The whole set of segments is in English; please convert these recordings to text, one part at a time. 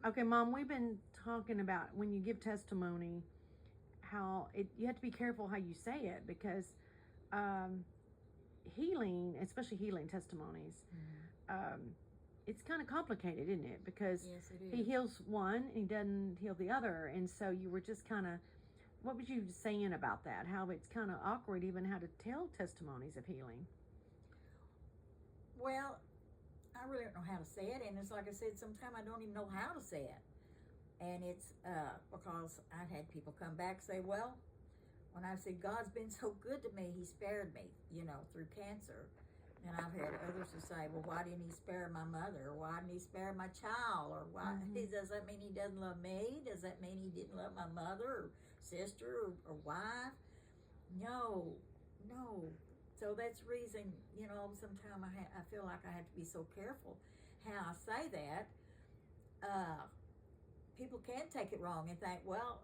Okay, Mom, we've been talking about when you give testimony, how you have to be careful how you say it because um, healing, especially healing testimonies, it's kind of complicated, isn't it? Because Yes, it he is. heals one and he doesn't heal the other. And so you were just kind of, what was you saying about that? How it's kind of awkward even how to tell testimonies of healing. Well, I really don't know how to say it, and it's like I said, sometimes I don't even know how to say it. And it's because I've had people come back and say, well, when I said God's been so good to me, He spared me, through cancer. And I've had others who say, well, why didn't He spare my mother? Or why didn't He spare my child? Or why does that mean He doesn't love me? Does that mean He didn't love my mother or sister or wife? No, no. So that's the reason, sometimes I feel like I have to be so careful how I say that. Uh, People can take it wrong and think, well,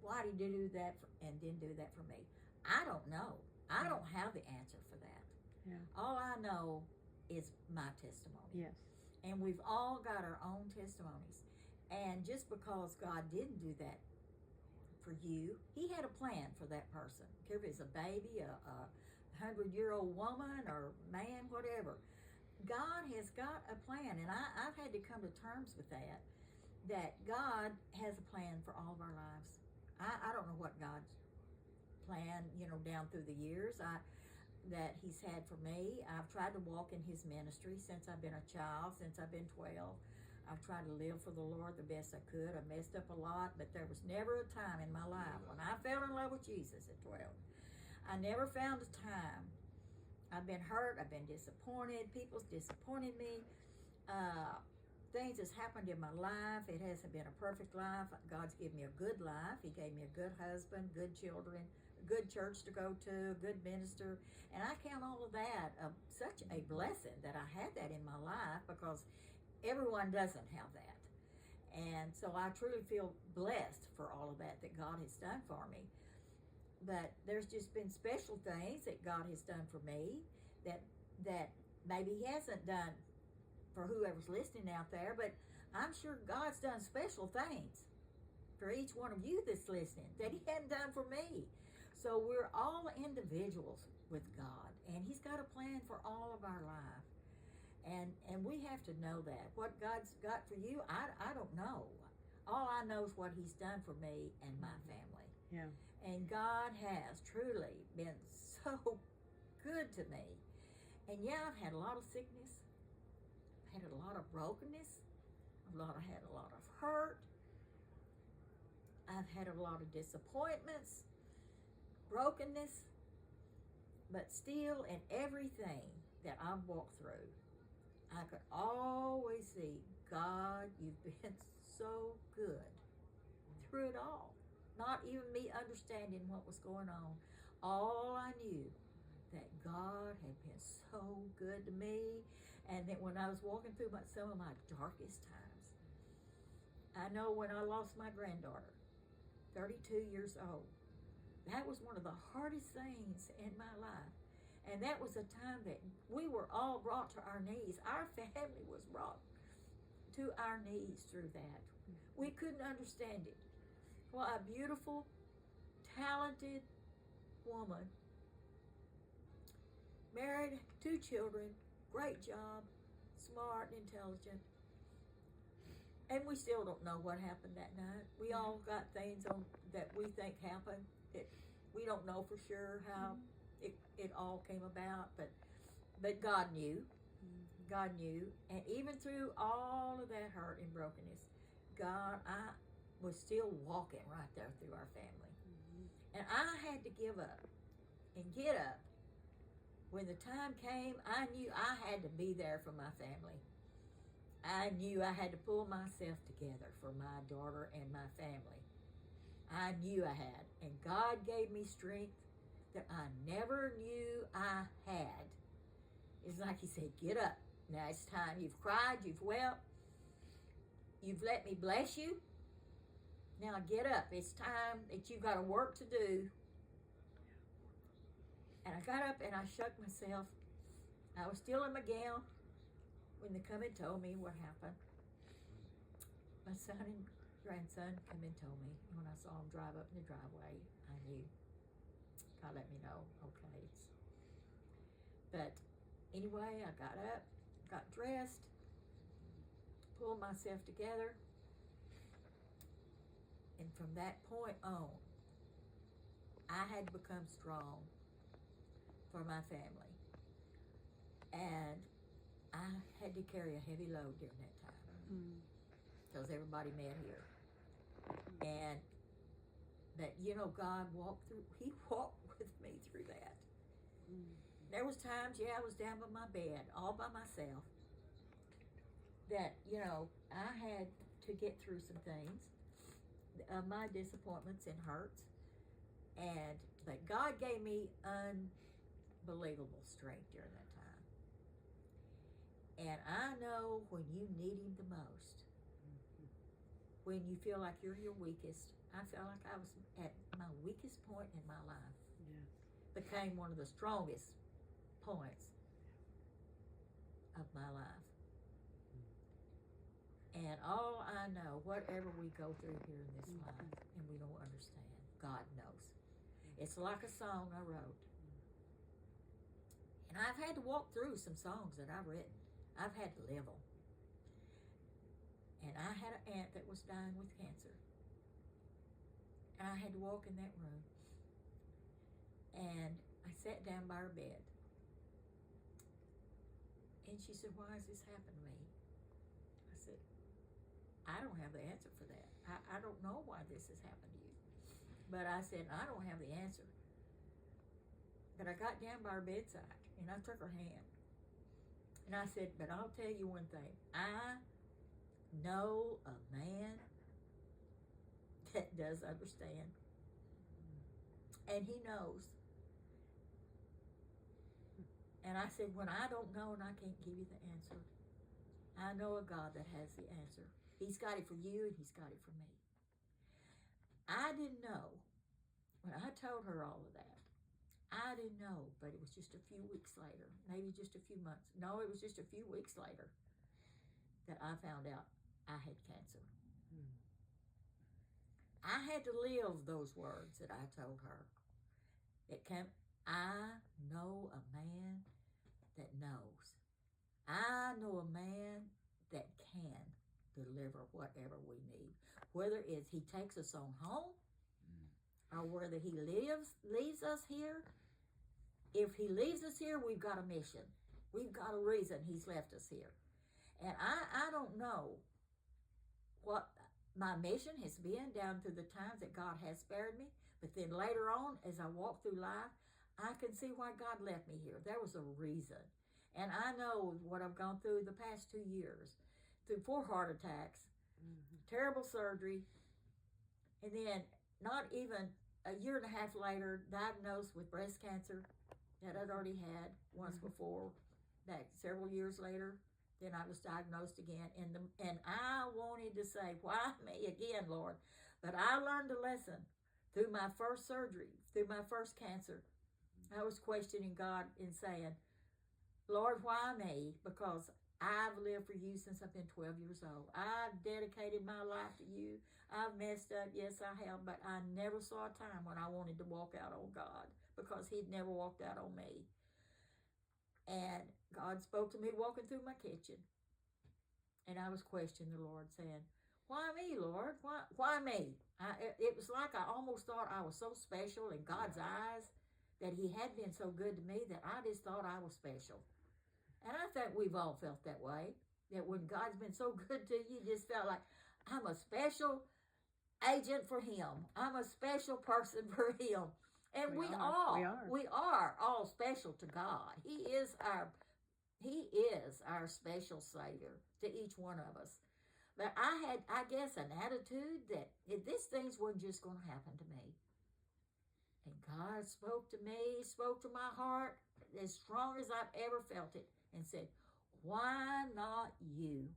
why did you do that and didn't do that for me? I don't know. I don't have the answer for that. Yeah. All I know is my testimony. Yes. And we've all got our own testimonies. And just because God didn't do that for you, He had a plan for that person. Care if it's a baby, a 100-year-old woman or man, whatever. God has got a plan. And I've had to come to terms with that God has a plan for all of our lives. I don't know what God's plan, down through the years that He's had for me. I've tried to walk in His ministry since I've been a child, since I've been 12. I've tried to live for the Lord the best I could. I messed up a lot, but there was never a time in my life when I fell in love with Jesus at 12. I never found a time. I've been hurt. I've been disappointed. People's disappointed me. Things has happened in my life. It hasn't been a perfect life. God's given me a good life. He gave me a good husband, good children, a good church to go to, a good minister. And I count all of that such a blessing that I had that in my life, because everyone doesn't have that. And so I truly feel blessed for all of that God has done for me. But there's just been special things that God has done for me that maybe He hasn't done for whoever's listening out there, but I'm sure God's done special things for each one of you that's listening that He hadn't done for me. So we're all individuals with God, and He's got a plan for all of our life. And we have to know that. What God's got for you, I don't know. All I know is what He's done for me and my family. Yeah. And God has truly been so good to me. And yeah, I've had a lot of sickness. I've had a lot of brokenness. Had a lot of hurt. I've had a lot of disappointments, brokenness. But still, in everything that I've walked through, I could always see, God, you've been so good through it all. Not even me understanding what was going on. All I knew, that God had been so good to me, and that when I was walking through some of my darkest times, I know when I lost my granddaughter, 32 years old, that was one of the hardest things in my life. And that was a time that we were all brought to our knees. Our family was brought to our knees through that. We couldn't understand it. Well, a beautiful, talented woman, married, 2 children, great job, smart and intelligent. And we still don't know what happened that night. We all got things that we think happened. We don't know for sure how it all came about, but God knew. God knew. And even through all of that hurt and brokenness, I was still walking right there through our family. And I had to give up and get up. When the time came, I knew I had to be there for my family. I knew I had to pull myself together for my daughter and my family. I knew I had. And God gave me strength that I never knew I had. It's like He said, get up. Now it's time. You've cried, you've wept, you've let me bless you. Now get up. It's time that you've got a work to do. And I got up and I shook myself. I was still in my gown when they come and told me what happened. my son and grandson come and told me when I saw them drive up in the driveway. I knew God let me know. Okay, but anyway, I got up, got dressed, pulled myself together, and from that point on, I had to become strong for my family, and I had to carry a heavy load during that time because everybody met here, and that God walked through. He walked with me through that. There was times, I was down by my bed all by myself. That I had to get through some things, my disappointments and hurts, but God gave me unbelievable strength during that time. And I know when you need Him the most, when you feel like you're your weakest. I felt like I was at my weakest point in my life. Became one of the strongest points of my life. And all I know, whatever we go through here in this life, and we don't understand, God knows. It's like a song I wrote. And I've had to walk through some songs that I've written. I've had to live them. And I had an aunt that was dying with cancer. And I had to walk in that room. And I sat down by her bed. And she said, "Why has this happened to me?" I said, "I don't have the answer for that. I don't know why this has happened to you." But I said, "I don't have the answer." But I got down by her bedside and I took her hand. And I said, "But I'll tell you one thing. I know a man that does understand. And he knows." And I said, "When I don't know and I can't give you the answer, I know a God that has the answer. He's got it for you and He's got it for me." I didn't know when I told her all of that. I didn't know, but it was just a few weeks later, maybe just a few months. No, it was just a few weeks later that I found out I had cancer. I had to live those words that I told her. I know a man that knows. I know a man that can deliver whatever we need. Whether it's He takes us on home or whether He leaves us here. If He leaves us here, we've got a mission. We've got a reason He's left us here. And I don't know what my mission has been down through the times that God has spared me. But then later on, as I walk through life, I can see why God left me here. There was a reason. And I know what I've gone through the past 2 years, through 4 heart attacks, terrible surgery, and then not even a year and a half later, diagnosed with breast cancer that I'd already had once before. Back several years later, then I was diagnosed again. And I wanted to say, "Why me again, Lord?" But I learned a lesson through my first surgery, through my first cancer. I was questioning God and saying, "Lord, why me?" Because I've lived for you since I've been 12 years old. I've dedicated my life to you. I've messed up, yes I have, but I never saw a time when I wanted to walk out on God because He'd never walked out on me. And God spoke to me walking through my kitchen. And I was questioning the Lord, saying, "Why me, Lord? Why me?" It was like I almost thought I was so special in God's eyes, that He had been so good to me that I just thought I was special. And I think we've all felt that way, that when God's been so good to you, you just felt like, I'm a special agent for Him. I'm a special person for Him. And we are all special to God. He is our special Savior to each one of us. But I had, I guess, an attitude that these things weren't just going to happen to me. And God spoke to me, spoke to my heart as strong as I've ever felt it, and said, "Why not you?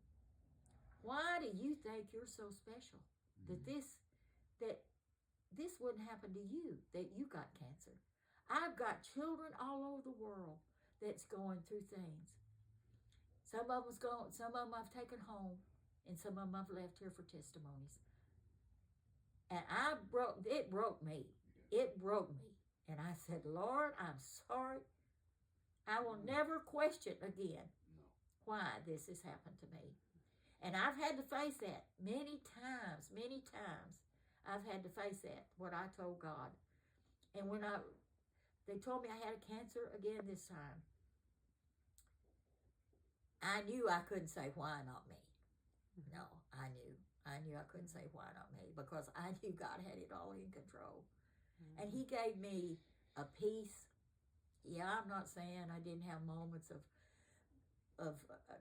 Why do you think you're so special that this wouldn't happen to you, that you got cancer? I've got children all over the world that's going through things. Some of them I've taken home and some of them I've left here for testimonies. And it broke me. It broke me. And I said, Lord, I'm sorry. I will never question again why this has happened to me. And I've had to face that many times. I've had to face that, what I told God. And when they told me I had a cancer again this time, I knew I couldn't say why not me. No, I knew I couldn't say why not me, because I knew God had it all in control. And he gave me a peace. Yeah, I'm not saying I didn't have moments of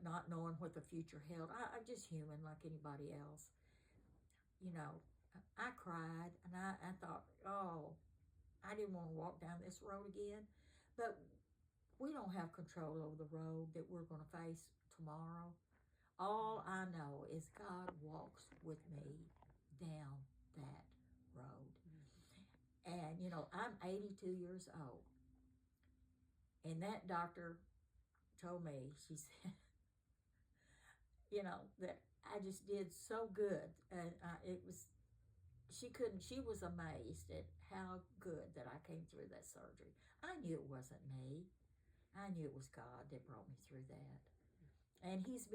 not knowing what the future held. I'm just human like anybody else. You know, I cried, and I thought, oh, I didn't want to walk down this road again. But we don't have control over the road that we're going to face tomorrow. All I know is God walks with me down that road. And, you know, I'm 82 years old. And that doctor told me, she said, you know, that I just did so good. And she was amazed at how good that I came through that surgery. I knew it wasn't me. I knew it was God that brought me through that. And he's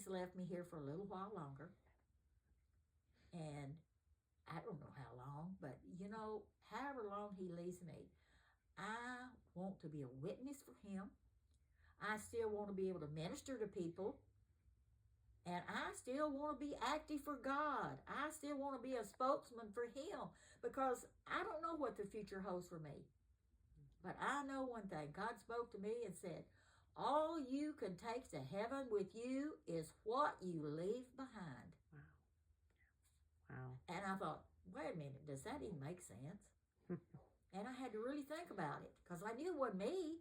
left me here for a little while longer. And I don't know how long, but you know, however long he leaves me, I want to be a witness for him. I still want to be able to minister to people. And I still want to be active for God. I still want to be a spokesman for him, because I don't know what the future holds for me. But I know one thing. God spoke to me and said, all you can take to heaven with you is what you leave behind. Wow. And I thought, wait a minute, does that even make sense? And I had to really think about it, because I knew it wasn't me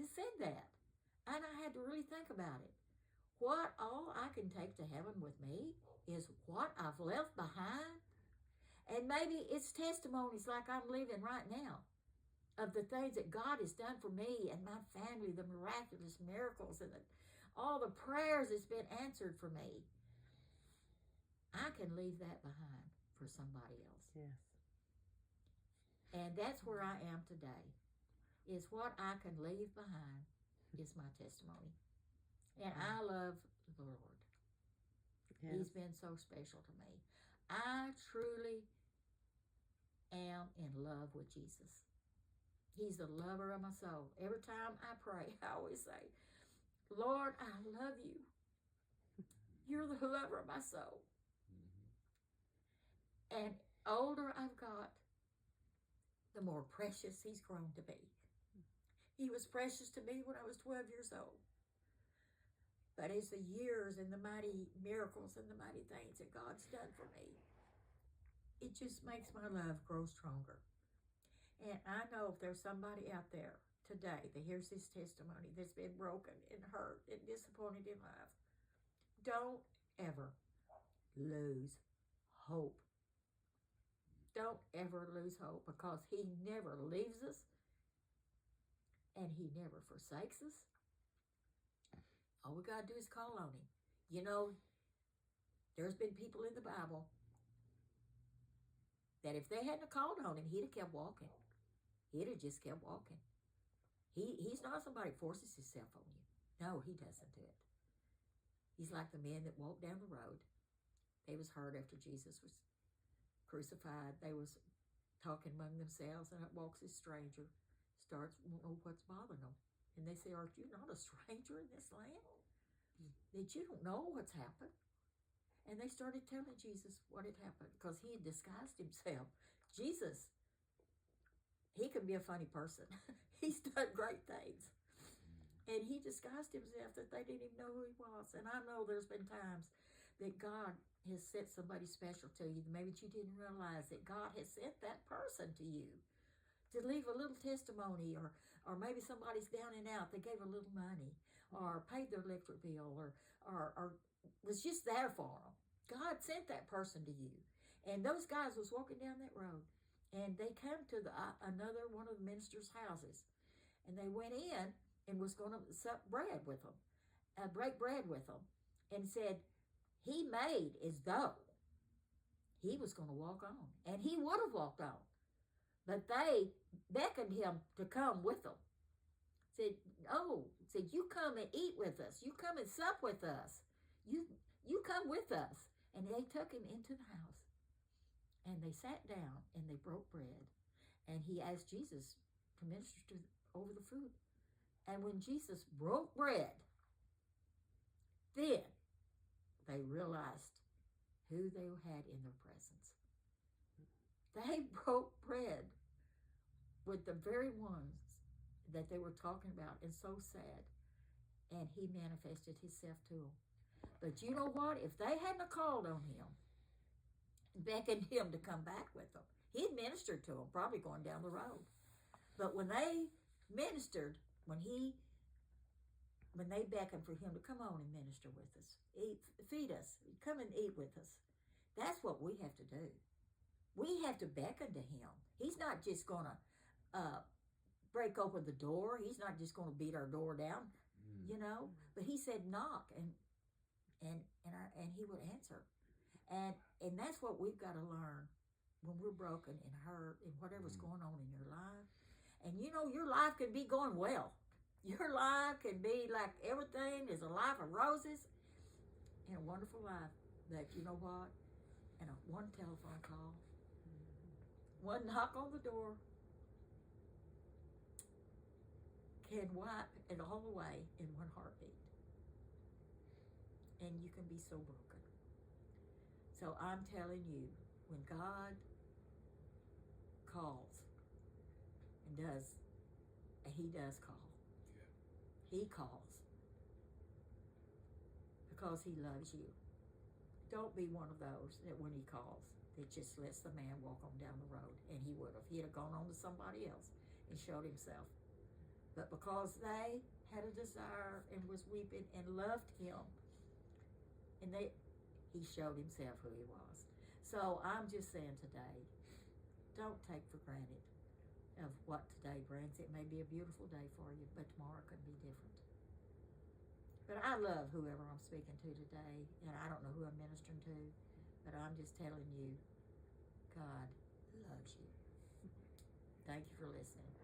that said that. And I had to really think about it. What all I can take to heaven with me is what I've left behind. And maybe it's testimonies like I'm living right now of the things that God has done for me and my family, the miraculous miracles and all the prayers that's been answered for me. I can leave that behind for somebody else. Yes. And that's where I am today, is what I can leave behind is my testimony. And I love the Lord. Yes. He's been so special to me. I truly am in love with Jesus. He's the lover of my soul. Every time I pray, I always say, Lord, I love you. You're the lover of my soul. And older I've got, the more precious he's grown to be. He was precious to me when I was 12 years old. But as the years and the mighty miracles and the mighty things that God's done for me, it just makes my love grow stronger. And I know if there's somebody out there today that hears this testimony that's been broken and hurt and disappointed in life, don't ever lose hope. Don't ever lose hope, because he never leaves us and he never forsakes us. All we got to do is call on him. You know, there's been people in the Bible that if they hadn't called on him, he'd have kept walking. He'd have just kept walking. He's not somebody that forces himself on you. No, he doesn't do it. He's like the men that walked down the road. They was hurt after Jesus was crucified. They was talking among themselves, and up walks this stranger, starts, won't know what's bothering them. And they say, aren't you not a stranger in this land? That you don't know what's happened? And they started telling Jesus what had happened, because he had disguised himself. Jesus, he can be a funny person. He's done great things. And he disguised himself that they didn't even know who he was. And I know there's been times that God has sent somebody special to you, maybe you didn't realize that God has sent that person to you to leave a little testimony, or maybe somebody's down and out, they gave a little money, or paid their electric bill, or was just there for them. God sent that person to you. And those guys was walking down that road, and they came to another one of the minister's houses, and they went in and was going to sup bread with them, break bread with them, and said, he made as though he was going to walk on. And he would have walked on. But they beckoned him to come with them. Said, you come and eat with us. You come and sup with us. You come with us. And they took him into the house. And they sat down and they broke bread. And he asked Jesus to minister over the food. And when Jesus broke bread, then they realized who they had in their presence. They broke bread with the very ones that they were talking about, and so sad. And he manifested himself to them. But you know what? If they hadn't called on him, beckoned him to come back with them, he'd ministered to them, probably going down the road. But when they ministered, when they beckoned for him to come on and minister with us, feed us, come and eat with us, that's what we have to do. We have to beckon to him. He's not just going to break open the door. He's not just going to beat our door down, But he said knock, and he would answer. And that's what we've got to learn when we're broken and hurt and whatever's going on in your life. And your life can be going well. Your life can be like everything is a life of roses and a wonderful life. But you know what? And one telephone call, one knock on the door can wipe it all away in one heartbeat. And you can be so broken. So I'm telling you, when God calls and he does call. He calls because he loves you. Don't be one of those that when he calls, that just lets the man walk on down the road. And he would have. He'd have gone on to somebody else and showed himself. But because they had a desire and was weeping and loved him, and he showed himself who he was. So I'm just saying today, don't take for granted of what today brings. It may be a beautiful day for you, but tomorrow could be different. But I love whoever I'm speaking to today, and I don't know who I'm ministering to, but I'm just telling you, God loves you. Thank you for listening.